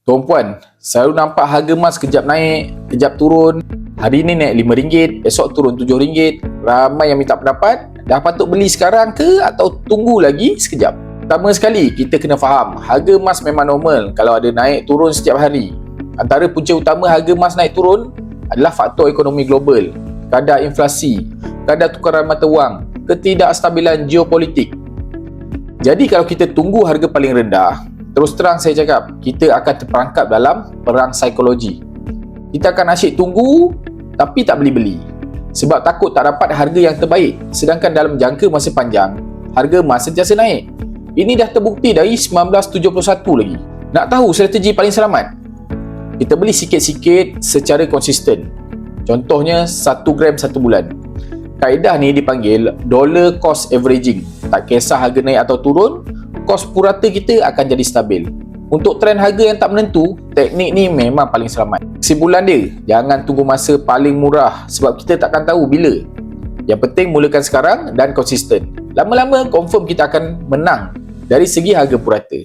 Tuan-puan, selalu nampak harga emas kejap naik, kejap turun. Hari ni naik RM5, esok turun RM7. Ramai yang minta pendapat, dah patut beli sekarang ke atau tunggu lagi sekejap? Pertama sekali, kita kena faham, harga emas memang normal kalau ada naik turun setiap hari. Antara punca utama harga emas naik turun adalah faktor ekonomi global, kadar inflasi, kadar tukaran mata wang, ketidakstabilan geopolitik. Jadi kalau kita tunggu harga paling rendah, terus terang saya cakap, kita akan terperangkap dalam perang psikologi. Kita akan asyik tunggu tapi tak beli-beli. Sebab takut tak dapat harga yang terbaik. Sedangkan dalam jangka masa panjang, harga emas sentiasa naik. Ini dah terbukti dari 1971 lagi. Nak tahu strategi paling selamat? Kita beli sikit-sikit secara konsisten. Contohnya 1 gram 1 bulan. Kaedah ni dipanggil dollar cost averaging. Tak kisah harga naik atau turun, kos purata kita akan jadi stabil. Untuk trend harga yang tak menentu, teknik ni memang paling selamat. Kesimpulan dia, jangan tunggu masa paling murah sebab kita takkan tahu bila. Yang penting mulakan sekarang dan konsisten. Lama-lama confirm kita akan menang dari segi harga purata.